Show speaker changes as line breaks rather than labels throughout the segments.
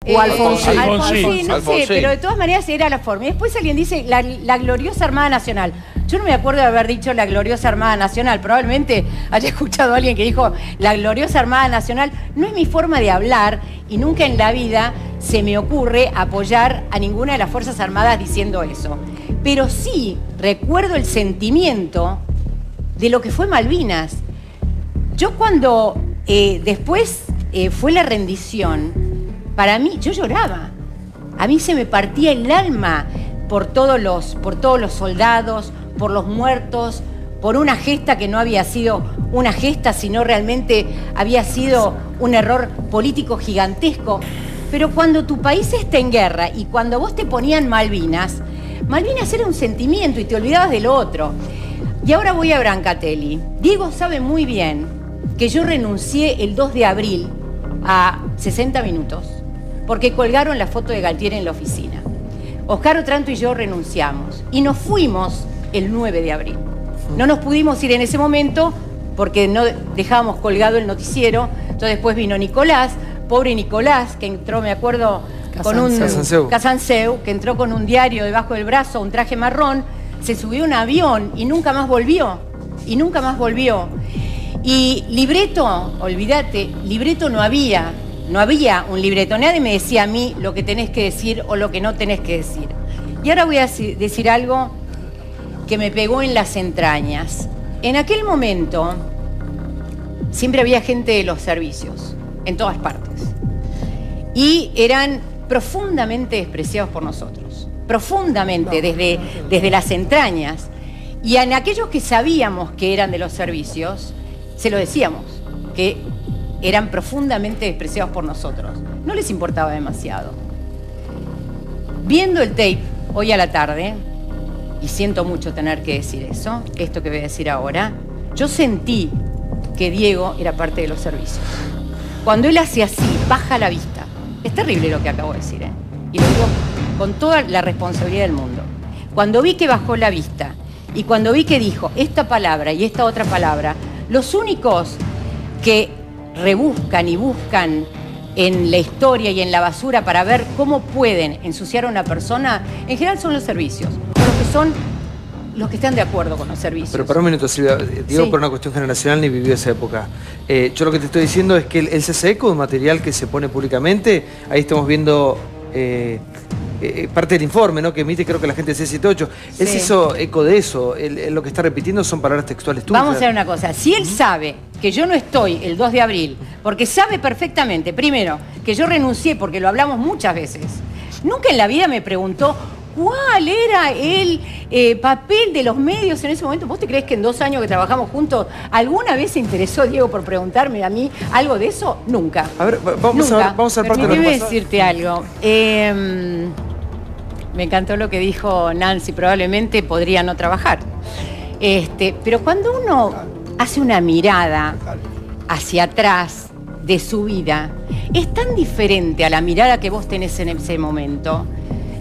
O Alfonsín.
Alfonsín, no sé, pero de todas maneras era la forma. Y después alguien dice la gloriosa Armada Nacional. Yo no me acuerdo de haber dicho la gloriosa Armada Nacional. Probablemente haya escuchado a alguien que dijo la gloriosa Armada Nacional. No es mi forma de hablar y nunca en la vida se me ocurre apoyar a ninguna de las Fuerzas Armadas diciendo eso. Pero sí recuerdo el sentimiento de lo que fue Malvinas. Yo cuando después fue la rendición, para mí, yo lloraba. A mí se me partía el alma por todos los soldados, por los muertos, por una gesta que no había sido una gesta, sino realmente había sido un error político gigantesco. Pero cuando tu país está en guerra y cuando vos te ponían Malvinas, Malvinas era un sentimiento y te olvidabas de lo otro. Y ahora voy a Brancatelli. Diego sabe muy bien que yo renuncié el 2 de abril a 60 minutos, porque colgaron la foto de Galtier en la oficina. Oscar Otranto y yo renunciamos y nos fuimos el 9 de abril. No nos pudimos ir en ese momento porque no dejábamos colgado el noticiero. Entonces después vino Nicolás, pobre Nicolás, que entró, me acuerdo, con un Casanseu, que entró con un diario debajo del brazo, un traje marrón, se subió a un avión y nunca más volvió. Y nunca más volvió. Y libreto, olvídate, libreto no había un libreto. Nadie me decía a mí lo que tenés que decir o lo que no tenés que decir. Y ahora voy a decir algo que me pegó en las entrañas. En aquel momento siempre había gente de los servicios, en todas partes. Y eran profundamente despreciados por nosotros. Profundamente, desde las entrañas. Y en aquellos que sabíamos que eran de los servicios, se lo decíamos, que eran profundamente despreciados por nosotros. No les importaba demasiado. Viendo el tape hoy a la tarde, y siento mucho tener que decir eso, esto que voy a decir ahora, yo sentí que Diego era parte de los servicios. Cuando él hace así, baja la vista. Es terrible lo que acabo de decir, ¿eh? Y lo digo con toda la responsabilidad del mundo. Cuando vi que bajó la vista y cuando vi que dijo esta palabra y esta otra palabra, los únicos que rebuscan y buscan en la historia y en la basura para ver cómo pueden ensuciar a una persona, en general son los servicios, los que están de acuerdo con los servicios.
Pero para un minuto, Silvia, Diego, por una cuestión generacional ni vivió esa época. Yo lo que te estoy diciendo es que él se hace eco de un material que se pone públicamente. Ahí estamos viendo parte del informe, ¿no?, que emite, creo que la gente de C78. Sí. Él se hizo eco de eso. Lo que está repitiendo son palabras textuales tuyas.
Vamos a hacer una cosa. Si él sabe que yo no estoy el 2 de abril, porque sabe perfectamente, primero, que yo renuncié, porque lo hablamos muchas veces, nunca en la vida me preguntó cuál era el papel de los medios en ese momento. ¿Vos te crees que en 2 años que trabajamos juntos alguna vez se interesó Diego por preguntarme a mí algo de eso? Nunca.
A ver, vamos a ver parte de lo que
Permíteme decirte algo. Me encantó lo que dijo Nancy, probablemente podría no trabajar. Pero cuando uno hace una mirada hacia atrás de su vida, es tan diferente a la mirada que vos tenés en ese momento.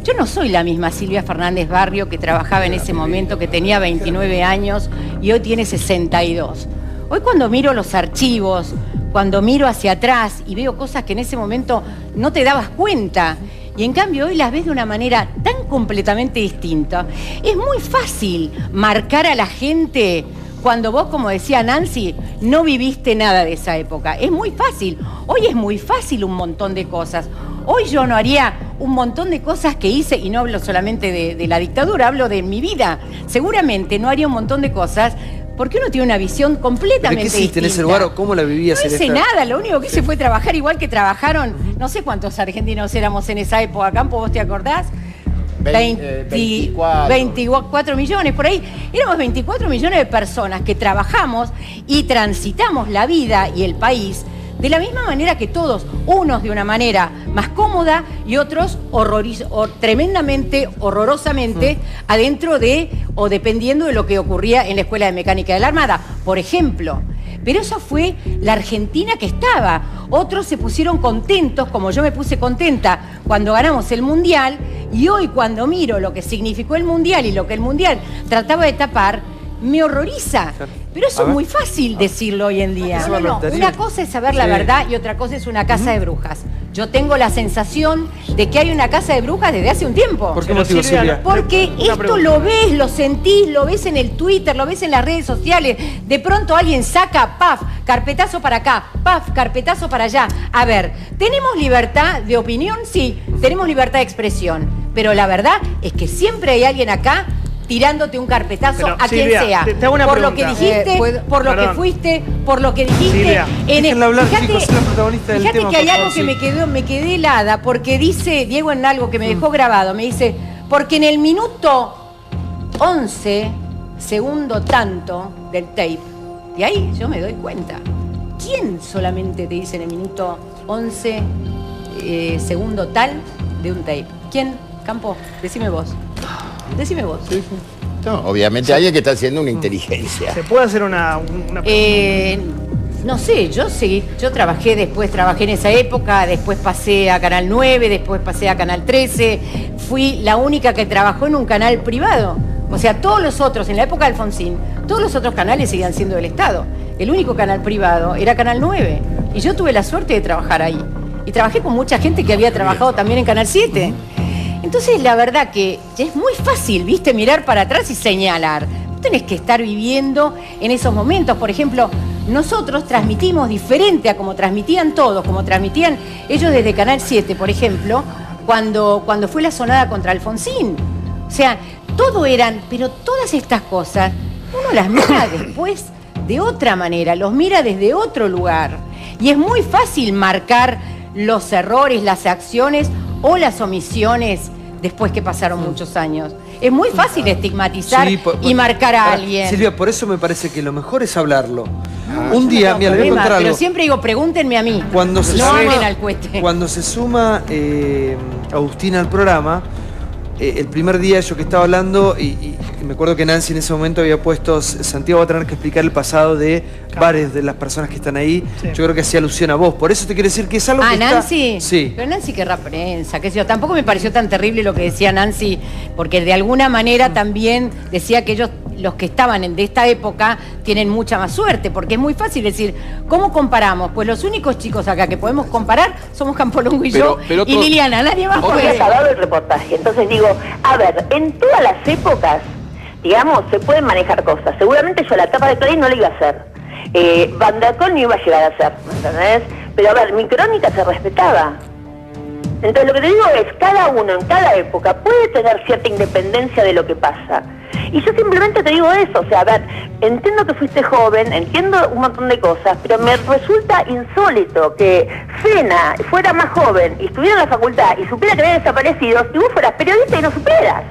Yo no soy la misma Silvia Fernández Barrio que trabajaba en ese momento, que tenía 29 años y hoy tiene 62. Hoy cuando miro los archivos, cuando miro hacia atrás y veo cosas que en ese momento no te dabas cuenta, y en cambio hoy las ves de una manera tan completamente distinta, es muy fácil marcar a la gente cuando vos, como decía Nancy, no viviste nada de esa época. Es muy fácil. Hoy es muy fácil un montón de cosas. Hoy yo no haría un montón de cosas que hice, y no hablo solamente de la dictadura, hablo de mi vida. Seguramente no haría un montón de cosas porque uno tiene una visión completamente distinta.
¿Qué hiciste en ese lugar o cómo la vivías?
No hice nada, lo único que hice fue trabajar igual que trabajaron, no sé cuántos argentinos éramos en esa época, Campo, ¿vos te acordás? 24 millones, por ahí. Éramos 24 millones de personas que trabajamos y transitamos la vida y el país de la misma manera que todos, unos de una manera más cómoda y otros tremendamente, horrorosamente adentro de o dependiendo de lo que ocurría en la Escuela de Mecánica de la Armada, por ejemplo. Pero eso fue la Argentina que estaba. Otros se pusieron contentos, como yo me puse contenta cuando ganamos el Mundial, y hoy cuando miro lo que significó el Mundial y lo que el Mundial trataba de tapar, me horroriza. Pero eso es muy fácil decirlo hoy en día. Una cosa es saber la verdad y otra cosa es una casa de brujas. Yo tengo la sensación de que hay una casa de brujas desde hace un tiempo.
¿Por qué motivo, Silvia?
Porque esto lo ves, lo sentís, lo ves en el Twitter, lo ves en las redes sociales. De pronto alguien saca, paf, carpetazo para acá, paf, carpetazo para allá. A ver, ¿tenemos libertad de opinión? Sí, tenemos libertad de expresión. Pero la verdad es que siempre hay alguien acá tirándote un carpetazo a quien sea.
Te hago una
por
pregunta.
lo que dijiste, por lo que fuiste, por lo que dijiste.
Déjenla hablar, chicos, es la protagonista del tema.
Fíjate que hay algo que me quedé helada, porque dice Diego en algo que me dejó grabado, me dice, porque en el minuto 11, segundo tanto del tape, y ahí yo me doy cuenta, ¿quién solamente te dice en el minuto 11, segundo tal de un tape? ¿Quién? Campo, decime vos. Decime vos.
Sí. No, obviamente alguien que está haciendo una inteligencia.
¿Se puede hacer una
no sé, yo trabajé en esa época, después pasé a Canal 9, después pasé a Canal 13, fui la única que trabajó en un canal privado. O sea, todos los otros, en la época de Alfonsín, todos los otros canales seguían siendo del Estado. El único canal privado era Canal 9. Y yo tuve la suerte de trabajar ahí. Y trabajé con mucha gente que había trabajado también en Canal 7. Entonces, la verdad que es muy fácil, ¿viste? Mirar para atrás y señalar. Tú tenés que estar viviendo en esos momentos. Por ejemplo, nosotros transmitimos diferente a como transmitían todos, como transmitían ellos desde Canal 7, por ejemplo, cuando fue la sonada contra Alfonsín. O sea, todo eran, pero todas estas cosas, uno las mira después de otra manera, los mira desde otro lugar. Y es muy fácil marcar los errores, las acciones o las omisiones después que pasaron muchos años. Es muy fácil estigmatizar y marcar a alguien.
Silvia, por eso me parece que lo mejor es hablarlo. Un día, mira, le voy a contar algo.
Pero siempre digo, pregúntenme a mí.
Cuando se
no
suma,
hablen al cohete.
Cuando se suma Agustina al programa, el primer día yo que estaba hablando, y me acuerdo que Nancy en ese momento había puesto, Santiago va a tener que explicar el pasado de varias de las personas que están ahí. Sí. Yo creo que hacía alusión a vos. Por eso te quiero decir que es algo que
Nancy.
Sí.
Pero Nancy querrá prensa, qué sé yo. Tampoco me pareció tan terrible lo que decía Nancy, porque de alguna manera también decía que ellos, los que estaban de esta época, tienen mucha más suerte, porque es muy fácil decir, ¿cómo comparamos? Pues los únicos chicos acá que podemos comparar somos Campolongo y yo y Liliana, nadie más puede.
He acabado el reportaje, entonces digo, a ver, en todas las épocas, digamos, se pueden manejar cosas. Seguramente yo la tapa de Clarín no la iba a hacer. Van der Kolk no iba a llegar a hacer, ¿me entendés? Pero a ver, mi crónica se respetaba. Entonces lo que te digo es, cada uno en cada época puede tener cierta independencia de lo que pasa. Y yo simplemente te digo eso, o sea, a ver, entiendo que fuiste joven, entiendo un montón de cosas, pero me resulta insólito que Fena fuera más joven y estuviera en la facultad y supiera que había desaparecido, y vos fueras periodista y no supieras.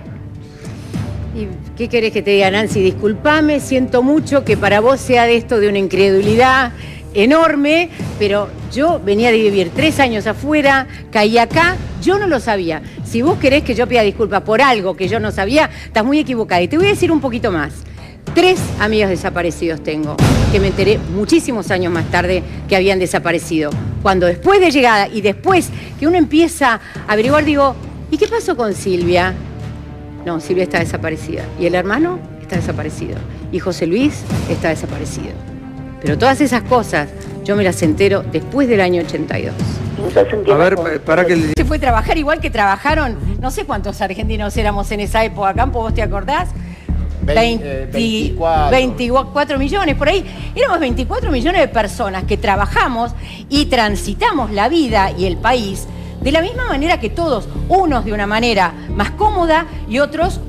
¿Y qué querés que te diga, Nancy? Disculpame, siento mucho que para vos sea de esto de una incredulidad enorme, pero yo venía de vivir 3 años afuera, caí acá, yo no lo sabía. Si vos querés que yo pida disculpas por algo que yo no sabía, estás muy equivocada. Y te voy a decir un poquito más. 3 amigos desaparecidos tengo, que me enteré muchísimos años más tarde que habían desaparecido. Cuando después de llegada y después que uno empieza a averiguar, digo, ¿y qué pasó con Silvia? No, Silvia está desaparecida. Y el hermano está desaparecido. Y José Luis está desaparecido. Pero todas esas cosas yo me las entero después del año 82.
A ver, para que...
Se fue a trabajar igual que trabajaron, no sé cuántos argentinos éramos en esa época, Campo, ¿vos te acordás? 24 millones, por ahí. Éramos 24 millones de personas que trabajamos y transitamos la vida y el país de la misma manera que todos, unos de una manera más cómoda y otros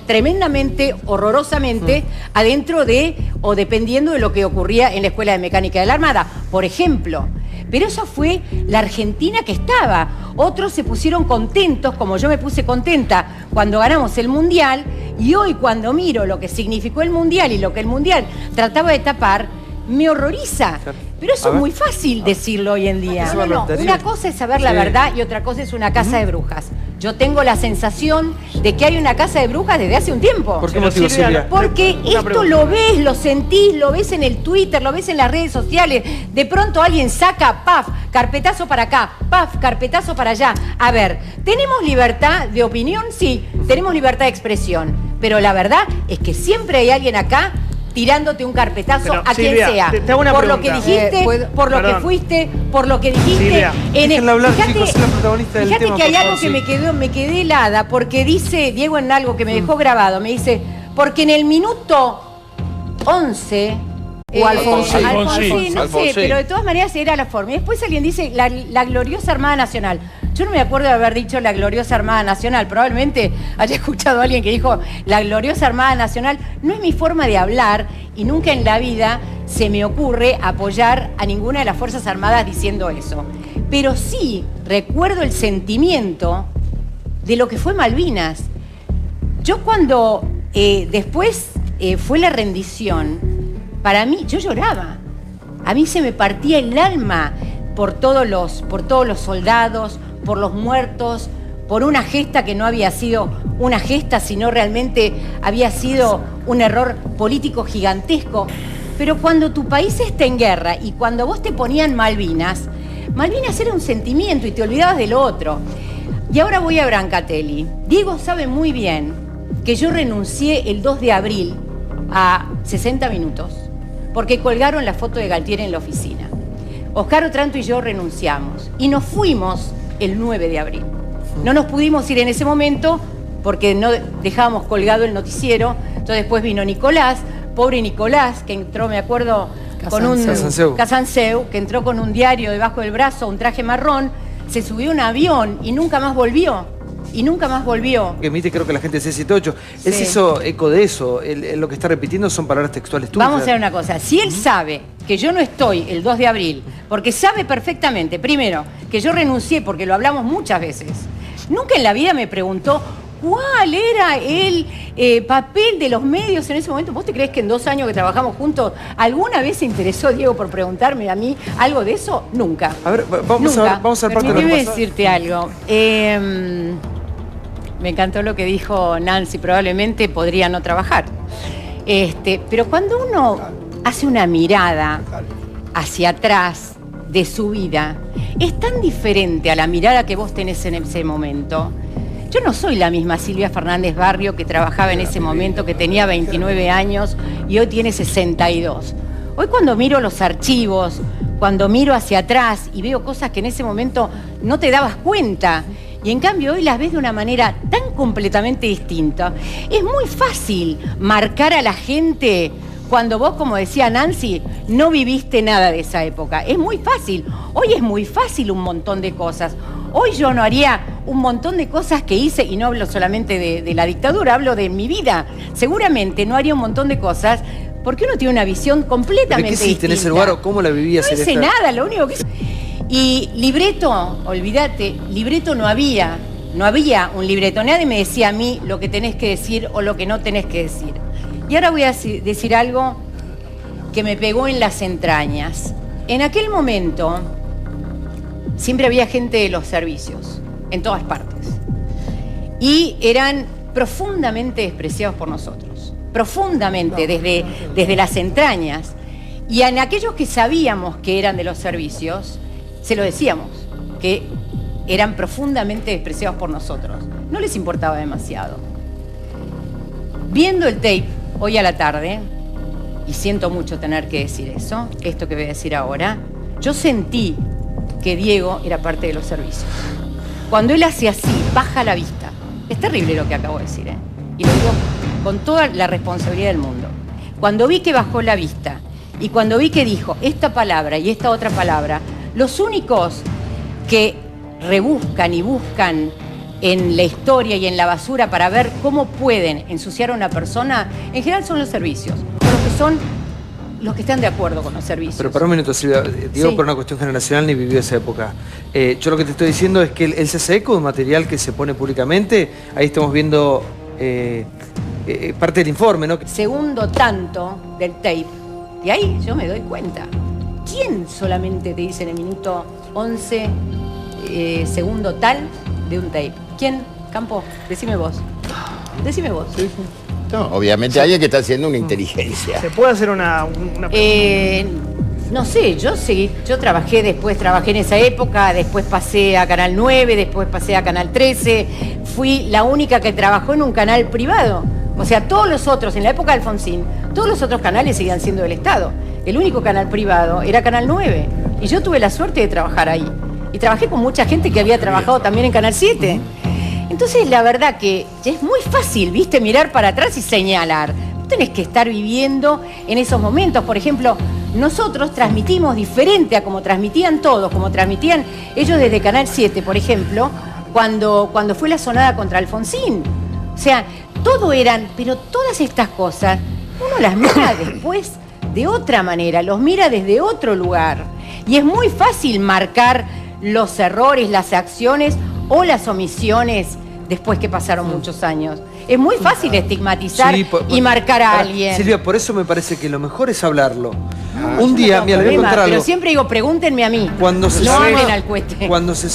tremendamente, horrorosamente adentro de o dependiendo de lo que ocurría en la Escuela de Mecánica de la Armada, por ejemplo. Pero eso fue la Argentina que estaba. Otros se pusieron contentos, como yo me puse contenta cuando ganamos el Mundial, y hoy cuando miro lo que significó el Mundial y lo que el Mundial trataba de tapar, me horroriza. Pero eso es muy fácil decirlo hoy en día. Una cosa es saber la verdad y otra cosa es una casa de brujas. Yo tengo la sensación de que hay una casa de brujas desde hace un tiempo.
¿Por qué motivo, Silvia?
Porque esto lo ves, lo sentís, lo ves en el Twitter, lo ves en las redes sociales. De pronto alguien saca, paf, carpetazo para acá, paf, carpetazo para allá. A ver, ¿tenemos libertad de opinión? Sí, tenemos libertad de expresión. Pero la verdad es que siempre hay alguien acá tirándote un carpetazo
Pero,
a quien
Silvia,
sea.
te hago una
por lo que
pregunta.
dijiste, por lo que
Perdón.
fuiste, por lo que dijiste.
Silvia,
déjenla hablar, chicos, es la protagonista del
fíjate
tema,
que hay
por
algo
favor,
que
sí.
me quedé helada, porque dice Diego en algo que me dejó grabado, me dice, porque en el minuto 11...
O Alfonsín.
Alfonsín, no
Alfonsín.
sé, pero de todas maneras era la forma. Y después alguien dice la gloriosa Armada Nacional. Yo no me acuerdo de haber dicho la gloriosa Armada Nacional. Probablemente haya escuchado a alguien que dijo la gloriosa Armada Nacional. No es mi forma de hablar y nunca en la vida se me ocurre apoyar a ninguna de las Fuerzas Armadas diciendo eso. Pero sí recuerdo el sentimiento de lo que fue Malvinas. Yo cuando después fue la rendición, para mí, yo lloraba. A mí se me partía el alma por todos los soldados, por los muertos, por una gesta que no había sido una gesta, sino realmente había sido un error político gigantesco. Pero cuando tu país está en guerra y cuando vos te ponían Malvinas, Malvinas era un sentimiento y te olvidabas de lo otro. Y ahora voy a Brancatelli. Diego sabe muy bien que yo renuncié el 2 de abril a 60 minutos. Porque colgaron la foto de Galtieri en la oficina. Oscar Otranto y yo renunciamos y nos fuimos el 9 de abril. No nos pudimos ir en ese momento porque no dejábamos colgado el noticiero. Entonces después vino Nicolás, pobre Nicolás, que entró, me acuerdo, con un Casanseu, que entró con un diario debajo del brazo, un traje marrón, se subió a un avión y nunca más volvió. Y nunca más volvió.
Que emite, creo que la gente de C78.
Sí.
Él se hizo eco de eso. Lo que está repitiendo son palabras textuales tuyas.
Vamos a hacer una cosa. Si él sabe que yo no estoy el 2 de abril, porque sabe perfectamente, primero, que yo renuncié, porque lo hablamos muchas veces, nunca en la vida me preguntó cuál era el papel de los medios en ese momento. ¿Vos te crees que en 2 años que trabajamos juntos, alguna vez se interesó Diego por preguntarme a mí algo de eso? Nunca.
A ver, vamos a ver parte de lo que
Déjame
pasa.
decirte algo. Me encantó lo que dijo Nancy, probablemente podría no trabajar. Pero cuando uno hace una mirada hacia atrás de su vida, es tan diferente a la mirada que vos tenés en ese momento. Yo no soy la misma Silvia Fernández Barrio que trabajaba en ese momento, que tenía 29 años y hoy tiene 62. Hoy cuando miro los archivos, cuando miro hacia atrás y veo cosas que en ese momento no te dabas cuenta, y en cambio hoy las ves de una manera tan completamente distinta. Es muy fácil marcar a la gente cuando vos, como decía Nancy, no viviste nada de esa época. Es muy fácil. Hoy es muy fácil un montón de cosas. Hoy yo no haría un montón de cosas que hice, y no hablo solamente de la dictadura, hablo de mi vida. Seguramente no haría un montón de cosas porque uno tiene una visión completamente distinta.
¿Qué hiciste en ese lugar o cómo la vivías?
No hice nada, lo único que hice... Y libreto, olvídate, libreto no había un libreto. Nadie me decía a mí lo que tenés que decir o lo que no tenés que decir. Y ahora voy a decir algo que me pegó en las entrañas. En aquel momento siempre había gente de los servicios, en todas partes. Y eran profundamente despreciados por nosotros. Profundamente, desde las entrañas. Y en aquellos que sabíamos que eran de los servicios, se lo decíamos, que eran profundamente despreciados por nosotros. No les importaba demasiado. Viendo el tape hoy a la tarde, y siento mucho tener que decir eso, esto que voy a decir ahora, yo sentí que Diego era parte de los servicios. Cuando él hace así, baja la vista. Es terrible lo que acabo de decir, ¿eh? Y lo digo con toda la responsabilidad del mundo. Cuando vi que bajó la vista y cuando vi que dijo esta palabra y esta otra palabra, los únicos que rebuscan y buscan en la historia y en la basura para ver cómo pueden ensuciar a una persona, en general son los servicios, los que están de acuerdo con los servicios.
Pero para un minuto, Silvia, digo por una cuestión generacional, ni vivió esa época. Yo lo que te estoy diciendo es que él se hace eco de un material que se pone públicamente. Ahí estamos viendo parte del informe, ¿no?
Segundo tanto del tape, y ahí yo me doy cuenta. ¿Quién solamente te dice en el minuto 11, segundo tal de un tape? ¿Quién? Campo, decime vos. Decime vos.
Sí. No, obviamente alguien que está haciendo una inteligencia.
¿Se puede hacer una
no sé, yo trabajé en esa época, después pasé a Canal 9, después pasé a Canal 13, fui la única que trabajó en un canal privado. O sea, todos los otros, en la época de Alfonsín, Todos los otros canales seguían siendo del Estado. El único canal privado era Canal 9. Y yo tuve la suerte de trabajar ahí. Y trabajé con mucha gente que había trabajado también en Canal 7. Entonces, la verdad que es muy fácil, ¿viste? Mirar para atrás y señalar. Vos tenés que estar viviendo en esos momentos. Por ejemplo, nosotros transmitimos diferente a como transmitían todos, como transmitían ellos desde Canal 7, por ejemplo, cuando fue la sonada contra Alfonsín. O sea, todo eran, pero todas estas cosas, uno las mira después de otra manera, los mira desde otro lugar. Y es muy fácil marcar los errores, las acciones o las omisiones después que pasaron muchos años. Es muy fácil estigmatizar y marcar a alguien.
Silvia, por eso me parece que lo mejor es hablarlo. Un día, mira, le voy a contar algo.
Pero siempre digo, pregúntenme a mí.
Cuando se
no hablen al cohete.
Cuando se